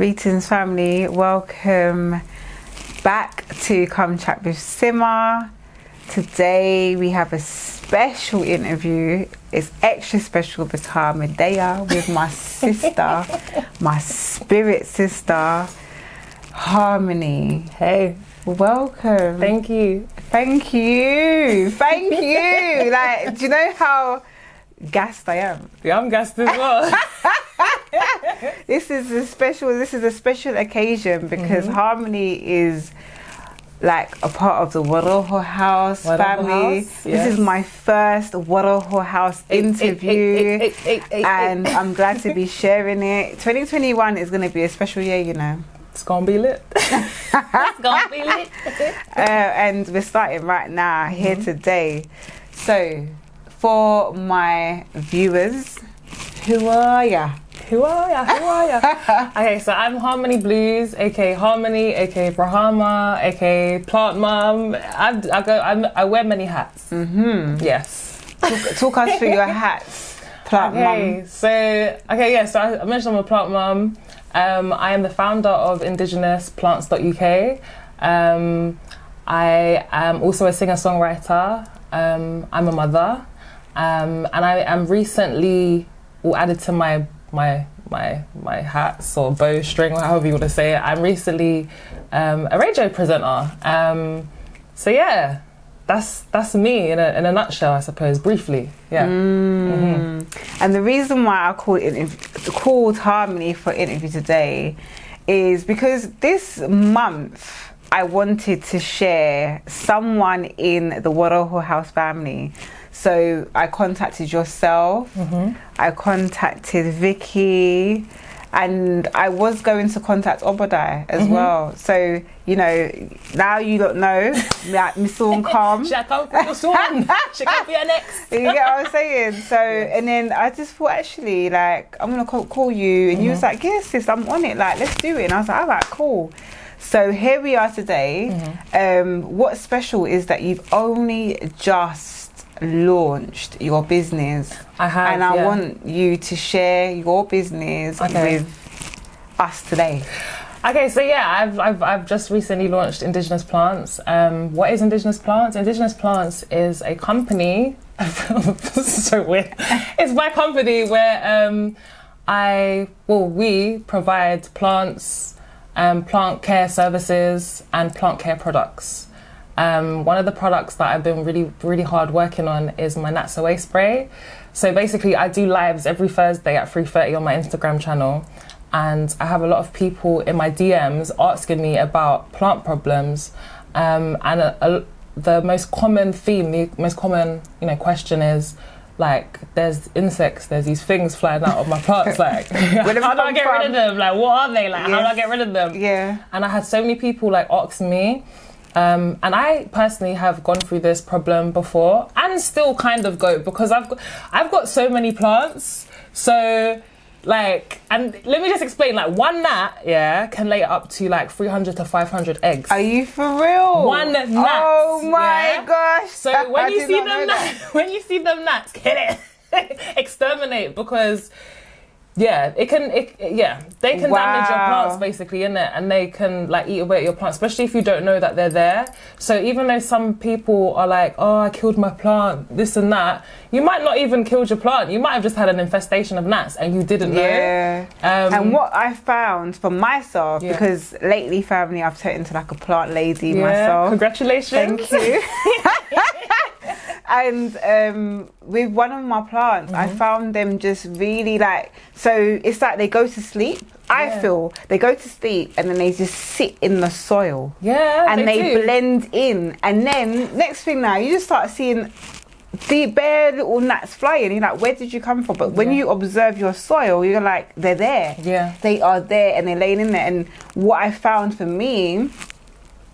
Greetings, family. Welcome back to Come Chat with Sima. Today we have a special interview. It's extra special because I'm there with my sister, my spirit sister, Harmoney. Hey. Welcome. Thank you. Thank you. Thank you. Like, do you know how gassed I am? Yeah, I'm gassed as well. This is a special occasion because Harmoney is like a part of the WaRoho House family. House, yes. This is my first WaRoho House interview and I'm glad to be sharing it. 2021 is going to be a special year, you know. It's gonna be lit. It's gonna be lit. And we're starting right now here today. So for my viewers, who are ya? Who are ya? Okay, so I'm Harmoney Blues, aka Harmoney, aka Brahma, aka Plant Mum. I wear many hats. Yes. Talk us through your hats, Plant Mum. So I mentioned I'm a Plant Mum. I am the founder of Indigenous Plants.uk. I am also a singer-songwriter. I'm a mother, and I am recently added to my hats or bowstring, or however you want to say it. I'm recently a radio presenter. So yeah, that's me in a nutshell, I suppose, briefly. Yeah. And the reason why I called Harmoney for interview today is because this month I wanted to share someone in the WaRoho House family. So I contacted yourself, I contacted Vicky, and I was going to contact Obadiah as well. So, you know, now you don't know, like, Miss Dawn come. She come for your son. She come for your next. You get what I'm saying? So, and then I just thought, actually, like, I'm going to call you. And you was like, yes, sis, I'm on it. Like, let's do it. And I was like, all right, cool. So here we are today. What's special is that you've only just launched your business. I have, and I want you to share your business with us today. Okay, so yeah, I've just recently launched Indigenous Plants. What is Indigenous Plants? Indigenous Plants is a company. This is so weird. It's my company where we provide plants, plant care services, and plant care products. One of the products that I've been really hard working on is my Nats Away spray. So basically I do lives every Thursday at 3:30 on my Instagram channel, and I have a lot of people in my DMs asking me about plant problems, and the most common theme, the most common question is like, there's insects, there's these things flying out of my plants, like how do I get rid of them? Like, what are they? Like, how do I get rid of them? Yeah. And I had so many people like asking me. And I personally have gone through this problem before and still kind of go, because I've got so many plants. So like, and let me just explain, like one gnat, can lay up to like 300 to 500 eggs. Are you for real? One gnat. Oh my gosh. So when you see them gnats, get it, exterminate, because they can damage your plants basically, innit? And they can like eat away at your plants, especially if you don't know that they're there. So even though some people are like, oh, I killed my plant, this and that, you might not even killed your plant. You might have just had an infestation of gnats and you didn't know. Yeah. And what I found for myself, because lately, family, I've turned into like a plant lady myself. Congratulations. Thank you. And with one of my plants, I found them just really like, so it's like they go to sleep. I feel they go to sleep and then they just sit in the soil. Yeah, and they blend in. And then next thing now, you just start seeing the bare little gnats flying. You're like, where did you come from? But when you observe your soil, you're like, they're there. Yeah. They are there and they're laying in there. And what I found for me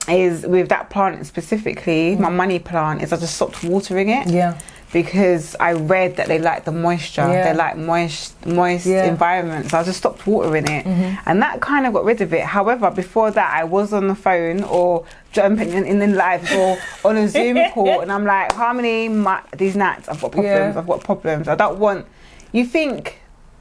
is with that plant specifically, my money plant, is I just stopped watering it. Yeah. Because I read that they like the moisture. They like moist environments. So I just stopped watering it. And that kind of got rid of it. However, before that, I was on the phone or jumping in the live or on a Zoom call, and I'm like, Harmoney, these gnats, I've got problems. I've got problems. I don't want. You think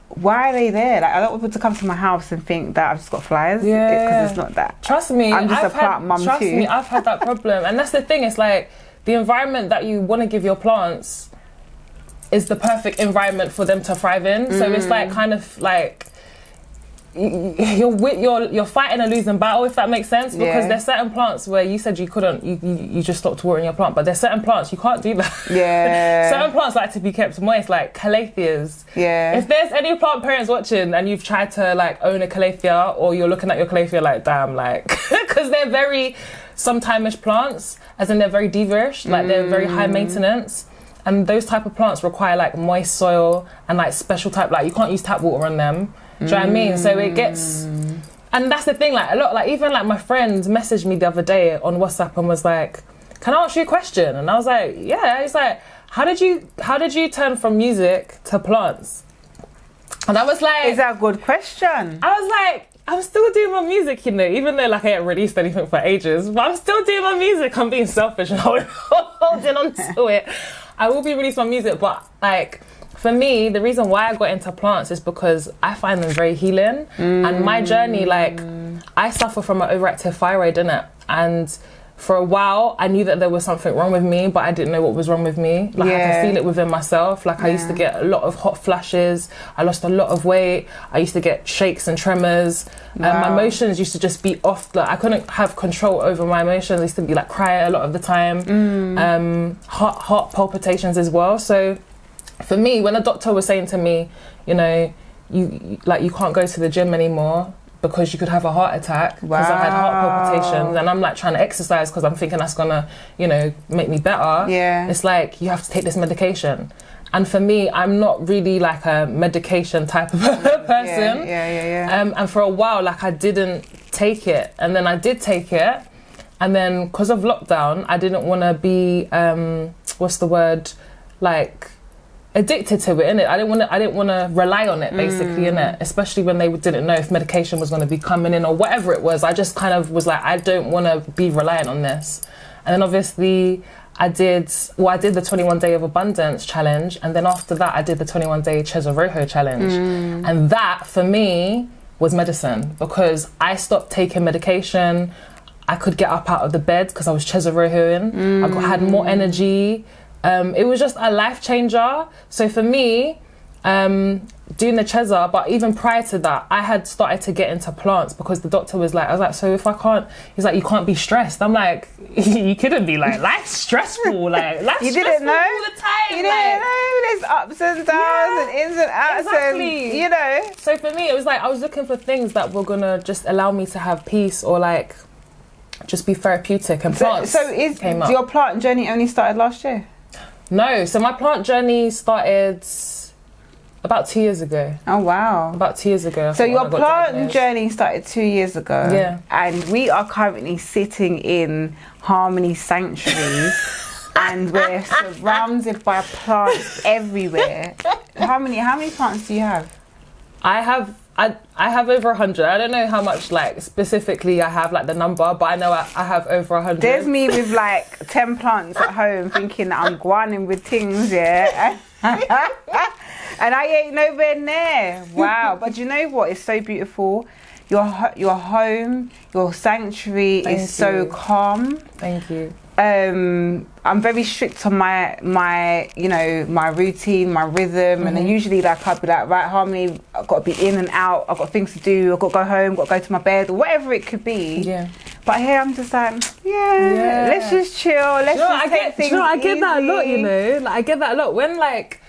why are they there? Like, I don't want people to come to my house and think that I've just got flies. Because it's not that. Trust me, I'm just a plant mum too. Trust me, I've had that problem. And that's the thing, it's like, the environment that you want to give your plants is the perfect environment for them to thrive in. So it's like, kind of like, you're fighting a losing battle, if that makes sense, because there's certain plants where you said you couldn't, you just stopped watering your plant, but there's certain plants you can't do that. Certain plants like to be kept moist, like calatheas. If there's any plant parents watching and you've tried to like own a calathea, or you're looking at your calathea like, damn, like, because they're very sometime-ish plants, as in they're very divish, like they're very high maintenance. And those type of plants require like moist soil and like special type, like you can't use tap water on them. Do you know what I mean? So it gets, and that's the thing, like a lot, like even like my friend messaged me the other day on WhatsApp and was like, can I ask you a question? And I was like, yeah. He's like, how did you turn from music to plants? And I was like, is that a good question? I was like, I'm still doing my music, you know, even though like I ain't released anything for ages, but I'm still doing my music. I'm being selfish and holding on to it. I will be releasing my music, but like, for me, the reason why I got into plants is because I find them very healing. And my journey, like, I suffer from an overactive thyroid, innit? And for a while, I knew that there was something wrong with me, but I didn't know what was wrong with me. Like, I could feel it within myself. Like, I used to get a lot of hot flashes. I lost a lot of weight. I used to get shakes and tremors. My emotions used to just be off. Like, I couldn't have control over my emotions. I used to be, like, cry a lot of the time. Heart palpitations as well. So for me, when the doctor was saying to me, you know, you can't go to the gym anymore because you could have a heart attack, because I had heart palpitations, and I'm like trying to exercise because I'm thinking that's gonna, you know, make me better. It's like, you have to take this medication. And for me, I'm not really like a medication type of person. And for a while, like, I didn't take it, and then I did take it, and then because of lockdown, I didn't want to be like, addicted to it, innit? I didn't want to rely on it, basically, innit? Especially when they didn't know if medication was going to be coming in or whatever it was. I just kind of was like, I don't want to be reliant on this. And then obviously I did the 21 Day of Abundance challenge, and then after that I did the 21 Day WaRoho challenge. And that for me was medicine, because I stopped taking medication. I could get up out of the bed because I was WaRohoing. I had more energy. It was just a life changer. So for me, doing the Cheza, but even prior to that, I had started to get into plants because the doctor was like, I was like, so if I can't, he's like, you can't be stressed. I'm like, you couldn't be, like, life's stressful, like, life's you stressful didn't know all the time. You didn't know, there's ups and downs and ins and outs, and, you know. So for me, it was like, I was looking for things that were gonna just allow me to have peace, or like, just be therapeutic, and plants came up. Your plant journey only started last year? No, so my plant journey started about 2 years ago. Oh, wow. About 2 years ago. So your plant journey started 2 years ago. Yeah. And we are currently sitting in Harmoney Sanctuary and we're surrounded by plants everywhere. How many plants do you have? I have over 100. I don't know how much, like, specifically I have, like, the number, but I know I have over 100. There's me with like 10 plants at home thinking that I'm guaning with things, yeah. And I ain't nowhere near. Wow. But you know what? It's so beautiful. Your home, your sanctuary is so calm. Thank you. I'm very strict on my you know, my routine, my rhythm, and then usually, like, I'll be like, right, Harmoney, I've got to be in and out, I've got things to do, I've got to go home, got to go to my bed, or whatever it could be. Yeah. But here I'm just like, let's just chill, let's just take things easy. I get that a lot, you know. Like, I get that a lot when like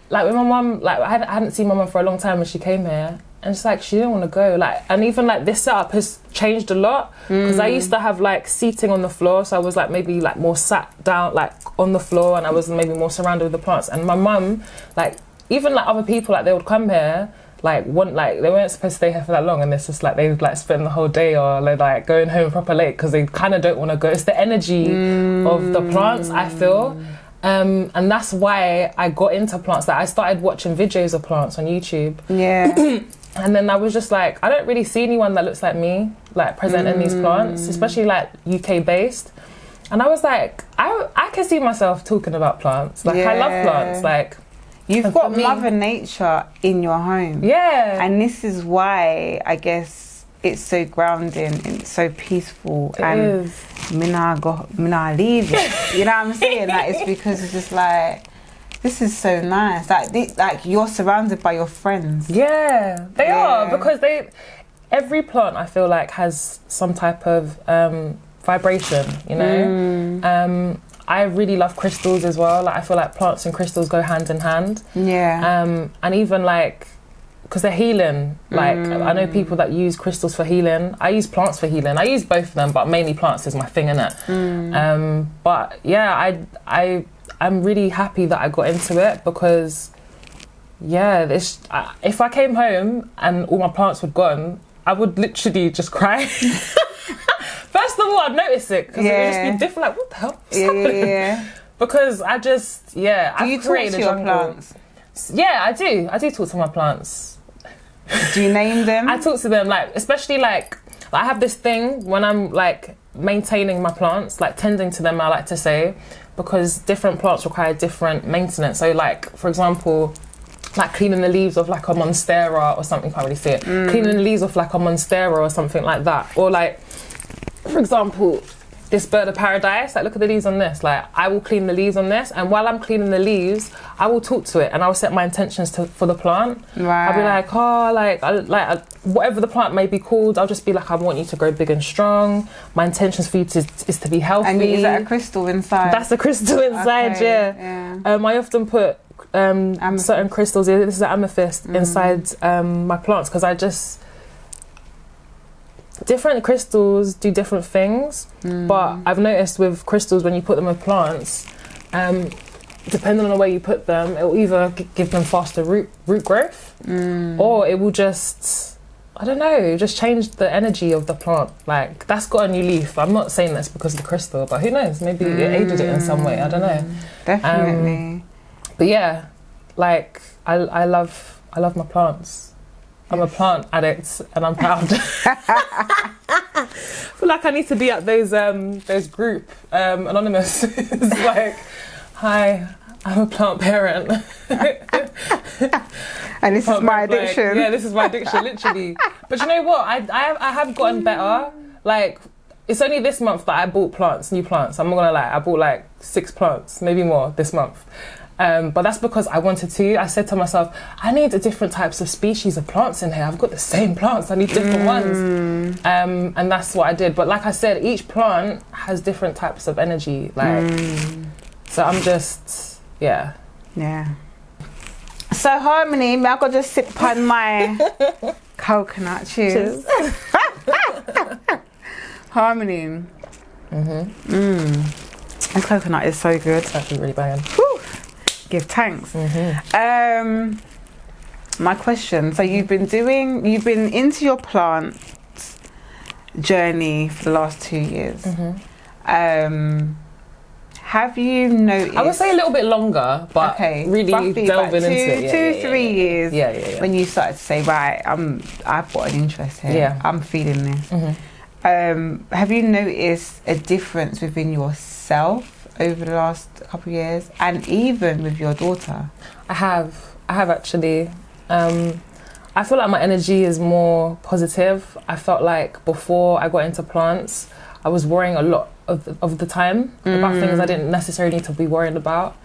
when my mum, like, I hadn't seen my mum for a long time when she came here. And it's like, she didn't want to go. Like, and even like this setup has changed a lot, because I used to have like seating on the floor, so I was like maybe like more sat down like on the floor, and I was maybe more surrounded with the plants. And my mum, like, even like other people, like, they would come here, like, they weren't supposed to stay here for that long, and it's just like they would like spend the whole day, or they're like going home proper late because they kind of don't want to go. It's the energy of the plants, I feel. And that's why I got into plants. Like, I started watching videos of plants on YouTube. Yeah. And then I was just like, I don't really see anyone that looks like me, like, presenting these plants, especially like UK based. And I was like, I can see myself talking about plants. Like, I love plants. Like, You've got Mother Nature in your home. Yeah. And this is why, I guess, it's so grounding and it's so peaceful. It is. Mina leave it. You know what I'm saying? Like, it's because it's just like, this is so nice. Like you're surrounded by your friends. Yeah, they are, because every plant I feel like has some type of vibration, you know. I really love crystals as well. Like, I feel like plants and crystals go hand in hand. Yeah. And even like, because they're healing. Like, I know people that use crystals for healing. I use plants for healing. I use both of them, but mainly plants is my thing, innit? But yeah, I'm really happy that I got into it, because yeah, if I came home and all my plants were gone, I would literally just cry. First of all, I'd notice it, because it would just be different. Like, what the hell is happening? Yeah. Because I just, Do you talk to your plants? Yeah, I do. I do talk to my plants. Do you name them? I talk to them, like, especially like I have this thing when I'm like maintaining my plants, like tending to them, I like to say, because different plants require different maintenance. So like, for example, like cleaning the leaves of like a monstera or something, can't really see it. Cleaning the leaves of like a monstera or something like that. Or like, for example, this bird of paradise, like look at the leaves on this. Like, I will clean the leaves on this, and while I'm cleaning the leaves, I will talk to it and I will set my intentions for the plant. Right. I'll be like, whatever the plant may be called, I'll just be like, I want you to grow big and strong. My intentions for you is to be healthy. And is that a crystal inside? That's a crystal inside, okay, yeah. I often put certain crystals, this is an amethyst, inside my plants, because different crystals do different things, but I've noticed with crystals, when you put them with plants, depending on the way you put them, it will either give them faster root growth, or it will just, I don't know, just change the energy of the plant. Like, that's got a new leaf. I'm not saying this because of the crystal, but who knows? Maybe it aided it in some way. I don't know. Definitely. But yeah, like I love my plants. I'm a plant addict, and I'm proud. I feel like I need to be at those group anonymous. It's like, hi, I'm a plant parent. And this is my addiction. Like, yeah, this is my addiction, literally. But you know what? I have gotten better. Like, it's only this month that I bought new plants. I'm not gonna lie, I bought like 6 plants, maybe more this month. But that's because I wanted to. I said to myself, I need different types of species of plants in here. I've got the same plants, I need different ones. And that's what I did. But like I said, each plant has different types of energy. Like, so I'm just, yeah. So Harmoney, I've got to just sip on my coconut. Cheers. Harmoney. This coconut is so good. It's actually really banging. Give thanks. My question, so you've been into your plant journey for the last 2 years. Have you noticed, I would say a little bit longer, but really delving into it. 2-3 years. Yeah. When you started to say, right, I've got an interest here. Yeah. I'm feeling this. Have you noticed a difference within yourself over the last couple of years, and even with your daughter? I have actually. I feel like my energy is more positive. I felt like before I got into plants, I was worrying a lot of the time about things I didn't necessarily need to be worried about.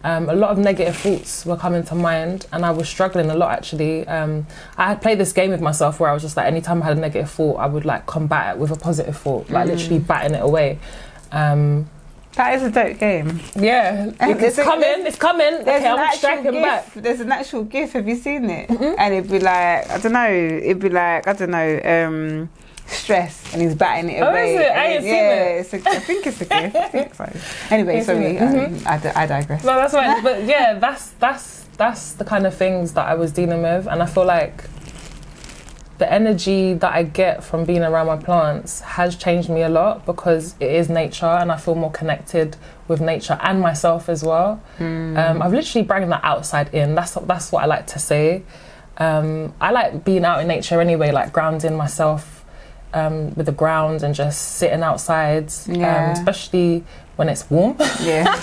A lot of negative thoughts were coming to mind, and I was struggling a lot, actually. I had played this game with myself where I was just like, anytime I had a negative thought, I would like combat it with a positive thought, like literally batting it away. That is a dope game. Yeah, it's coming. Okay, I'm striking back. There's an actual GIF. Have you seen it? And it'd be like, I don't know, stress, and he's batting it away. Is it? I ain't seen it. I think it's a GIF. I think so. Anyway, sorry, I digress. No, that's right. But yeah, that's the kind of things that I was dealing with, and I feel like the energy that I get from being around my plants has changed me a lot, because it is nature, and I feel more connected with nature and myself as well. I've literally brought that outside in. That's what I like to say. I like being out in nature anyway, like grounding myself with the ground and just sitting outside, especially when it's warm. Yeah.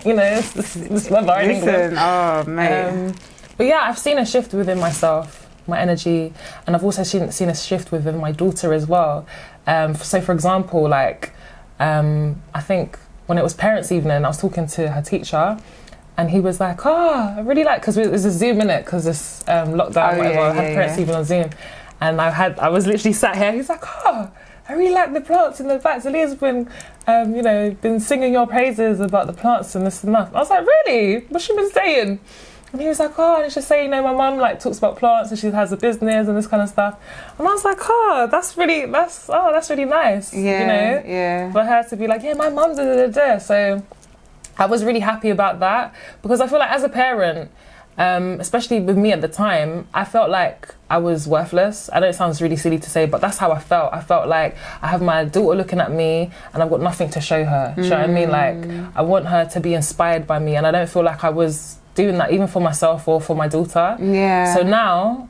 You know, it's weather in England. Oh, mate. But yeah, I've seen a shift within myself, my energy, and I've also seen a shift within my daughter as well. So, for example, like, I think when it was parents' evening, I was talking to her teacher, and he was like, I really like, because it was a Zoom, innit, because this lockdown, I had parents' evening on Zoom, and I was literally sat here, he's like, I really like the plants in the back. Zalia's been, been singing your praises about the plants and this and that. I was like, really? What's she been saying? And he was like, and it's just saying, my mum like talks about plants and she has a business and this kind of stuff. And I was like, that's really nice. Yeah. For her to be like, my mum da. So I was really happy about that, because I feel like as a parent, especially with me at the time, I felt like I was worthless. I know it sounds really silly to say, but that's how I felt. I felt like I have my daughter looking at me and I've got nothing to show her. You know what I mean? Like, I want her to be inspired by me, and I don't feel like I was doing that even for myself or for my daughter. Yeah. So now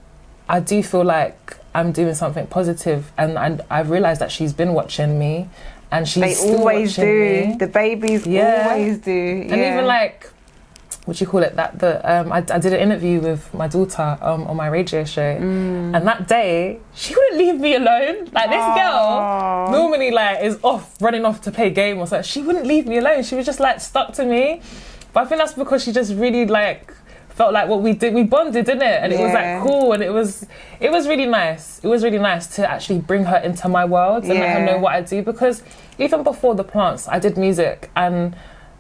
I do feel like I'm doing something positive, and I've realised that she's been watching me, and she's still always watching do. me. The babies always do. Yeah. And even like, what do you call it? I did an interview with my daughter on my radio show, and that day she wouldn't leave me alone. Like, this girl normally like is running off to play a game or something. She wouldn't leave me alone. She was just like stuck to me. But I think that's because she just really like felt like what we did, we bonded, didn't it? And it was like cool, and it was really nice. It was really nice to actually bring her into my world and let her know what I do, because even before the plants, I did music, and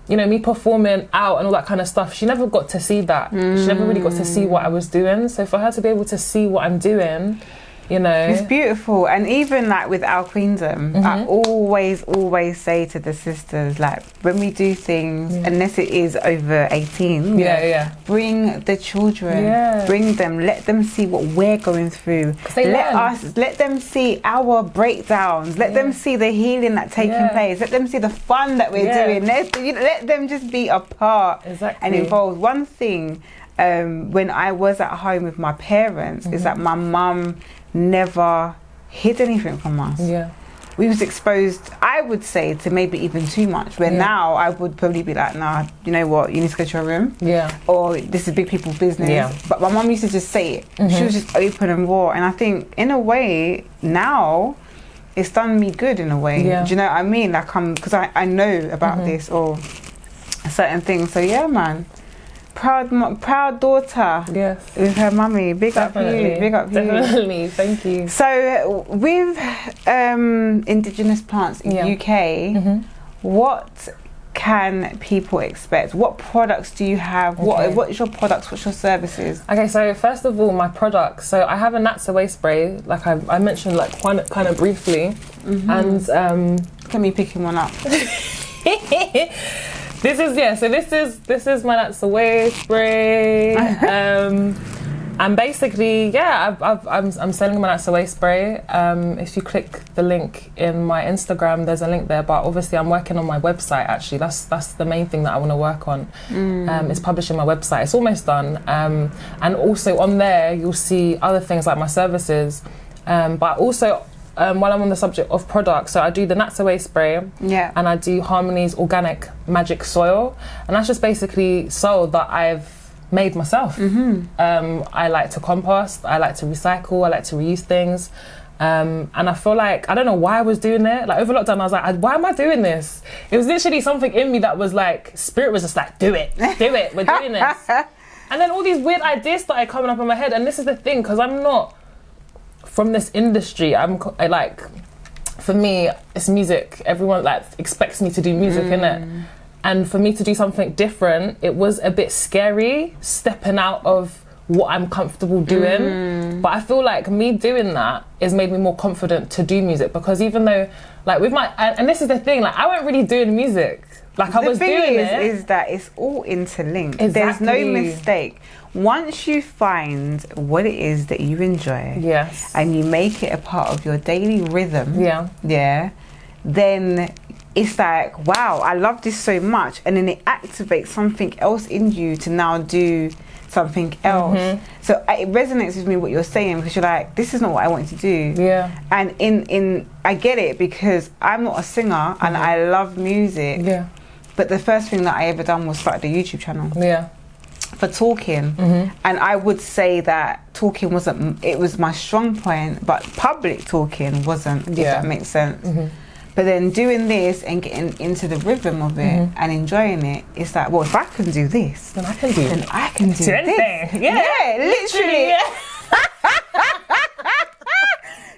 me performing out and all that kind of stuff, she never got to see that. She never really got to see what I was doing. So for her to be able to see what I'm doing, it's beautiful. And even like with our queendom, I always say to the sisters, like, when we do things, unless it is over 18, bring the children, bring them, let them see what we're going through, let them see our breakdowns, let them see the healing that's taking place, let them see the fun that we're doing, let them just be a part and involved. One thing, when I was at home with my parents, is that my mum never hid anything from us. We was exposed, I would say, to maybe even too much, where now I would probably be like, nah, you know what, you need to go to your room, or this is big people's business. But my mum used to just say it. She was just open and raw, and I think in a way now it's done me good in a way. Do you know what I mean? Like, because I know about this or certain things. So yeah, man, proud daughter with her mummy. Big up you. Definitely, thank you. So with Indigenous plants in UK, what can people expect? What products do you have? What is your products? What's your services? Okay, so first of all, my products. So I have a Nats Away spray, like I mentioned, like kind of briefly, and Let me picking one up. This is my Nats Away spray. And basically, I'm selling my Nats Away spray. If you click the link in my Instagram, there's a link there. But obviously, I'm working on my website. Actually, that's the main thing that I want to work on. Is publishing my website. It's almost done. And also on there, you'll see other things like my services. But also, while I'm on the subject of products, so I do the Nats Away spray, and I do Harmoney's organic magic soil, and that's just basically soil that I've made myself. I like to compost, I like to recycle, I like to reuse things, and I feel like, I don't know why I was doing it. Like over lockdown, I was like, why am I doing this? It was literally something in me that was like, spirit was just like, do it, we're doing this. And then all these weird ideas started coming up in my head, and this is the thing, because I'm not from this industry. I like, for me, it's music. Everyone like expects me to do music, innit? And for me to do something different, it was a bit scary stepping out of what I'm comfortable doing. But I feel like me doing that has made me more confident to do music, because even though, like with my, and this is the thing, like I wasn't really doing music. Like I was doing it. The thing is that it's all interlinked. There's no mistake. Once you find what it is that you enjoy, and you make it a part of your daily rhythm, then it's like, wow, I love this so much, and then it activates something else in you to now do something else. So it resonates with me what you're saying, because you're like, this is not what I want to do. Yeah. And in I get it, because I'm not a singer and I love music. Yeah. But the first thing that I ever done was start a YouTube channel. Yeah. For talking. And I would say that talking wasn't, it was my strong point, but public talking wasn't, if that makes sense. But then doing this and getting into the rhythm of it and enjoying it, it's like, well, if I can do this, then I can do this. anything. Yeah, literally. Yeah.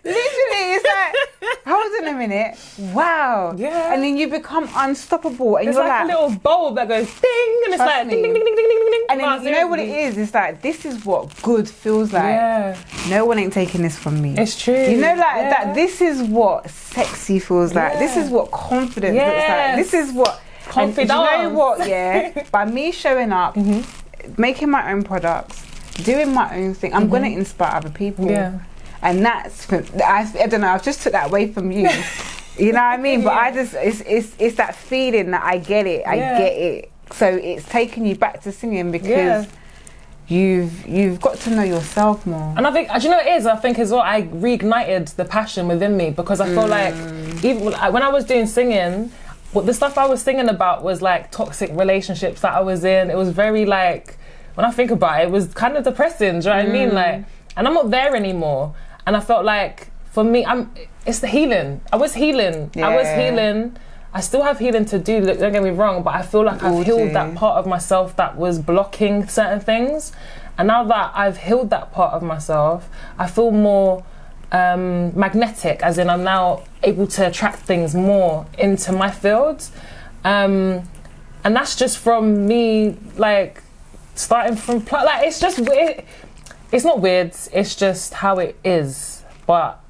Literally, it's like, hold on a minute, wow. Yeah. And then you become unstoppable, and It's you're like a little bulb that goes ding, and it's Trust like me. ding, ding, ding, ding, ding, ding, ding. and then you know what it is? It's like, this is what good feels like. Yeah. No one ain't taking this from me. It's true. You know, like that. This is what sexy feels like. Yeah. This is what confidence looks like. This is what confidence. And you know what? Yeah, by me showing up, making my own products, doing my own thing, I'm gonna inspire other people. Yeah. And that's, I don't know, I've just took that away from you. You know what I mean? But I just, it's that feeling that I get it, I get it. So it's taking you back to singing, because you've got to know yourself more. And I think, do you know what it is? I think as well, I reignited the passion within me, because I feel like even when I was doing singing, the stuff I was singing about was like toxic relationships that I was in. It was very like, when I think about it, it was kind of depressing, do you know what I mean? Like, and I'm not there anymore. And I felt like, for me, it's the healing. I was healing. I still have healing to do, don't get me wrong, but I feel like I've healed that part of myself that was blocking certain things. And now that I've healed that part of myself, I feel more magnetic, as in I'm now able to attract things more into my field. And that's just from me, like, starting from, like, it's just weird. It's not weird, it's just how it is. But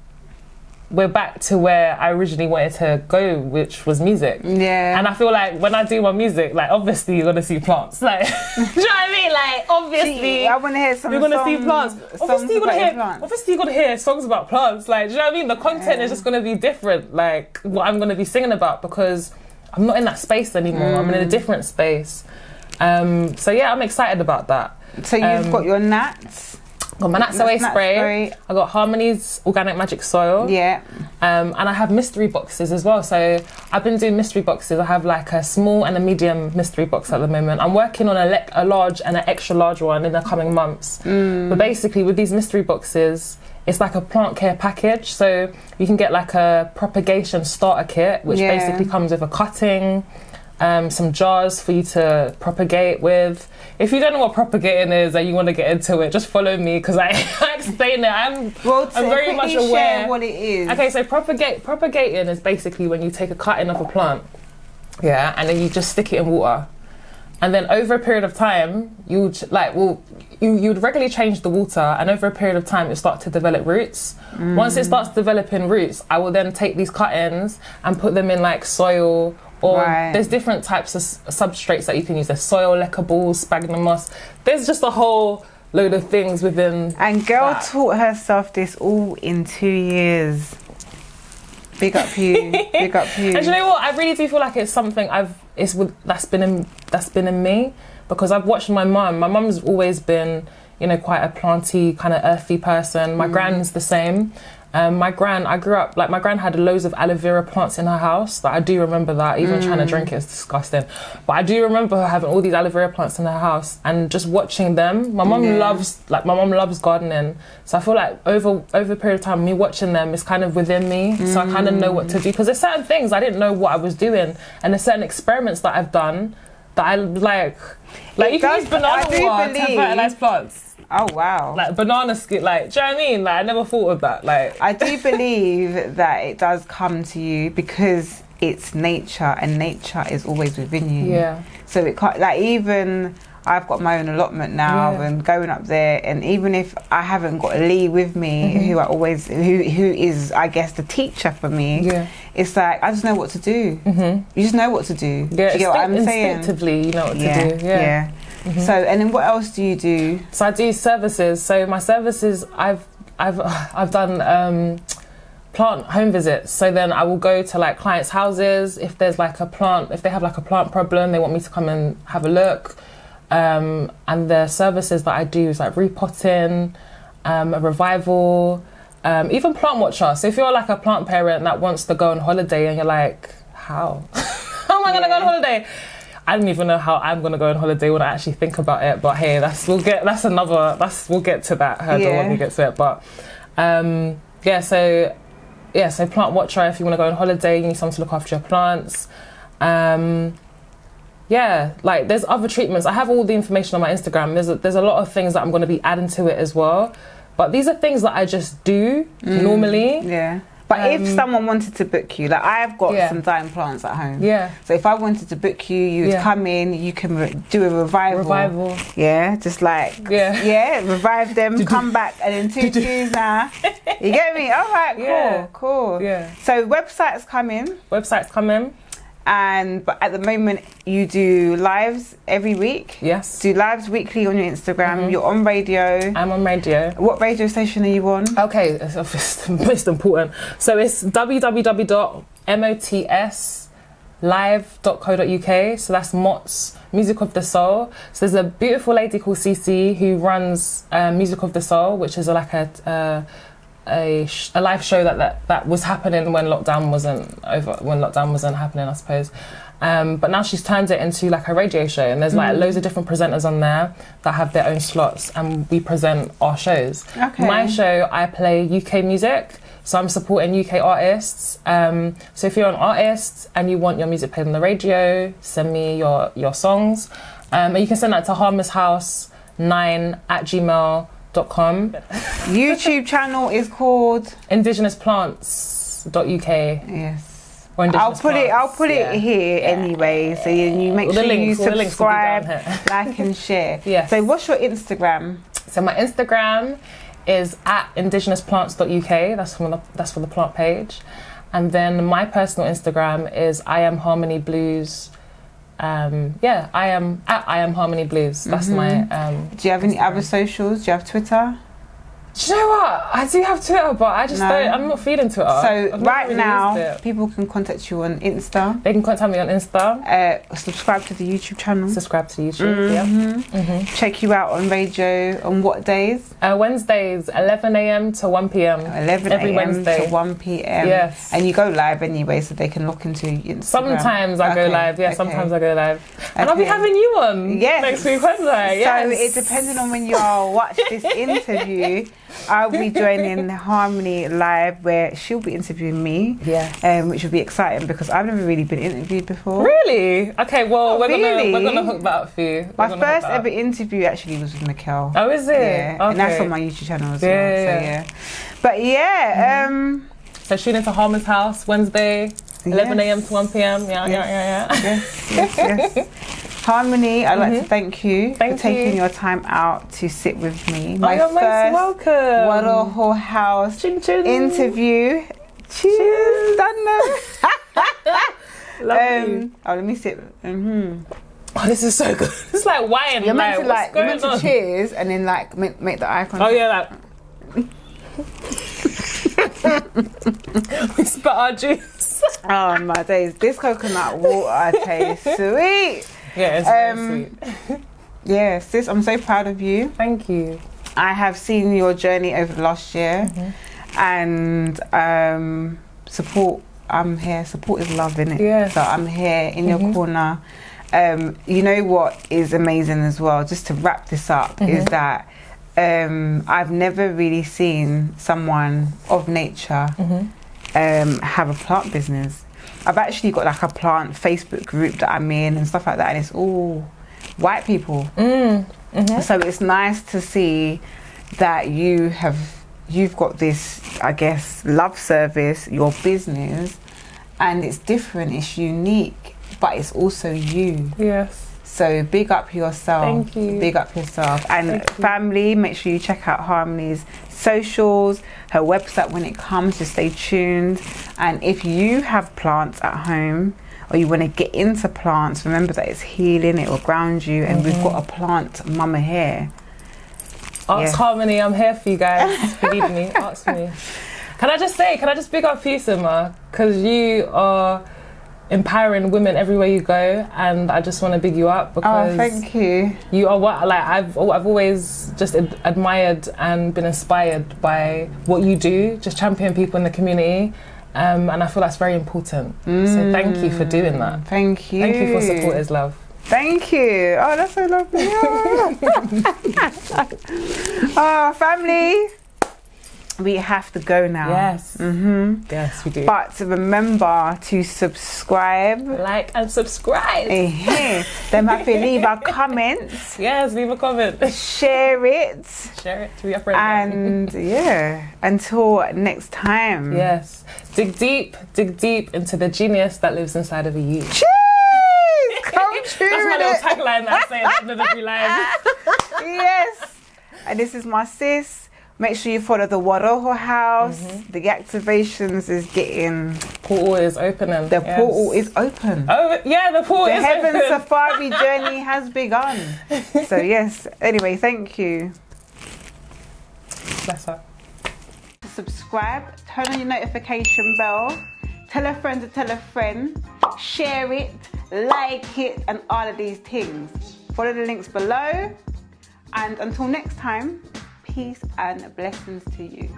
we're back to where I originally wanted to go, which was music. Yeah. And I feel like when I do my music, like, obviously you're gonna see plants. Like, do you know what I mean? Like, obviously, I want to hear some. You're gonna see plants. Obviously, you're gonna hear songs about plants. Like, do you know what I mean? The content is just gonna be different. Like, what I'm gonna be singing about, because I'm not in that space anymore. I'm in a different space. So yeah, I'm excited about that. So you've got your nuts. Got my Nuts Away spray. I got Harmoney's Organic Magic Soil. Yeah. And I have mystery boxes as well. So I've been doing mystery boxes. I have like a small and a medium mystery box at the moment. I'm working on a large and an extra large one in the coming months. But basically with these mystery boxes, it's like a plant care package. So you can get like a propagation starter kit, which basically comes with a cutting, some jars for you to propagate with. If you don't know what propagating is and you want to get into it, just follow me, because I explain it. I'm very much aware. Share what it is. Okay, so propagating is basically when you take a cutting of a plant, and then you just stick it in water, and then over a period of time, you'd regularly change the water, and over a period of time, it starts to develop roots. Once it starts developing roots, I will then take these cuttings and put them in like soil. Or there's different types of substrates that you can use. There's soil, leca balls, sphagnum moss. There's just a whole load of things within. And girl taught herself this all in 2 years. Big up you. Big up you. And you know what? I really do feel like it's something that's been in me, because I've watched my mum. My mum's always been, quite a planty, kind of earthy person. My gran's the same. My gran had loads of aloe vera plants in her house. Like, I do remember that. Even trying to drink it is disgusting. But I do remember her having all these aloe vera plants in her house and just watching them. My mum loves gardening. So I feel like over a period of time, me watching them is kind of within me. So I kind of know what to do. Because there's certain things I didn't know what I was doing. And there's certain experiments that I've done that I like. Like, you can use banana water to fertilize plants. Oh wow! Like banana skin, like, do you know what I mean? Like, I never thought of that. Like, I do believe that it does come to you because it's nature, and nature is always within you. Yeah. So it can't, like, even I've got my own allotment now, and going up there, and even if I haven't got Lee with me, who is, I guess, the teacher for me, it's like I just know what to do. You just know what to do. Yeah, do you get what I'm saying? Instinctively, you know what to do. Yeah. So, and then what else do you do? So I do services. So my services, I've done plant home visits. So then I will go to like clients' houses if there's like if they have like a plant problem, they want me to come and have a look. And the services that I do is like repotting, a revival, even plant watcher. So if you're like a plant parent that wants to go on holiday and you're like, how? How am I going to go on holiday? I don't even know how I'm going to go on holiday when I actually think about it. But hey, we'll get to that hurdle when we get to it. But so plant watcher, if you want to go on holiday, you need someone to look after your plants. Like there's other treatments. I have all the information on my Instagram. There's a lot of things that I'm going to be adding to it as well. But these are things that I just do normally. Yeah. But if someone wanted to book you, like I've got some dying plants at home. Yeah. So if I wanted to book you, you would come in, you can do a revival. Yeah, just like, revive them, come back, and then 2 Qs now. You get me? All right, cool. Yeah. So websites come in. But at the moment, you do lives every week. Yes. Do lives weekly on your Instagram. You're on radio. I'm on radio. What radio station are you on? Okay, it's the most important. So it's www.motslive.co.uk. So that's Mott's Music of the Soul. So there's a beautiful lady called Cece who runs Music of the Soul, which is like a live show that was happening when lockdown wasn't happening, I suppose. But now she's turned it into like a radio show, and there's like loads of different presenters on there that have their own slots, and we present our shows. Okay. My show, I play UK music, so I'm supporting UK artists. So if you're an artist and you want your music played on the radio, send me your songs. And you can send that to harmoneyhouse9@gmail.com. YouTube channel is called indigenousplants.uk. Yes. I'll put it here anyway, so you make sure you subscribe, like and share. Yes. So what's your Instagram? So my Instagram is @indigenousplants.uk. That's for the plant page. And then my personal Instagram is I am Harmoney Blues. I am Harmoney Blues. That's my Do you have any other socials? Do you have Twitter? Do you know what? I do have Twitter, but I just don't. I'm not feeding Twitter. So right now, people can contact you on Insta. They can contact me on Insta. Subscribe to the YouTube channel. Subscribe to YouTube. Check you out on radio on what days? Wednesdays, 11 a.m. to 1 p.m. 11 every a.m. Wednesday to 1 p.m. Yes. And you go live anyway, so they can look into Instagram. Sometimes I go live. Yeah, sometimes I go live. And I'll be having you on next week Wednesday. So it depending on when you all watch this interview, I'll be joining Harmoney live where she'll be interviewing me. Which will be exciting because I've never really been interviewed before. Really? Okay, well we're gonna hook that up for you. My first ever interview actually was with Mikkel. Oh, is it? Yeah. Okay. And that's on my YouTube channel as well. So But so tune into Harmoney's House Wednesday, 11 a.m. to 1 p.m. Yes. Harmoney, I'd like to thank you for taking your time out to sit with me. My you're most welcome. WaRoho House interview. Cheers, Dana. Lovely. Let me sit. Oh, this is so good. It's like wine. You're meant to cheers and then like make the eye contact. Oh yeah, we spit our juice. Oh my days! This coconut water tastes sweet. Yeah, it's very sweet. Yeah, sis, I'm so proud of you. Thank you. I have seen your journey over the last year, and support. I'm here. Support is love, innit? Yeah. So I'm here in your corner. You know what is amazing as well, just to wrap this up, is that I've never really seen someone of nature have a plant business. I've actually got like a plant Facebook group that I'm in and stuff like that, and it's all white people. So it's nice to see that you've got this, I guess, love service, your business, and it's different, it's unique, but it's also you. Yes. So big up yourself. Thank you. Big up yourself. And family, make sure you check out Harmoney's socials, her website when it comes, just stay tuned. And if you have plants at home or you want to get into plants, remember that it's healing, it will ground you, and we've got a plant mama here. Ask Harmoney, I'm here for you guys. Believe me, ask me. Can I just big up you, Sima? Because you are empowering women everywhere you go, and I just want to big you up because thank you. You are what I've always just admired and been inspired by what you do, just champion people in the community, and I feel that's very important. So thank you for doing that. Thank you. Thank you for supporters, love. Thank you. Oh, that's so lovely. Oh, family. We have to go now. Yes. Yes, we do. But remember to subscribe. Like and subscribe. Then have to leave a comment. Yes, leave a comment. Share it. Share it to your friends. And until next time. Yes. Dig deep into the genius that lives inside of you. Cheers! Come true. That's my little tagline that I say at the end of every live. Yes. And this is my sis. Make sure you follow the WaRoho House. The activations is getting... Portal is opening. The portal is open. Oh, yeah, the portal is open. The Heaven Safari journey has begun. So, yes. Anyway, thank you. Bless her. Subscribe. Turn on your notification bell. Tell a friend to tell a friend. Share it. Like it. And all of these things. Follow the links below. And until next time... peace and blessings to you.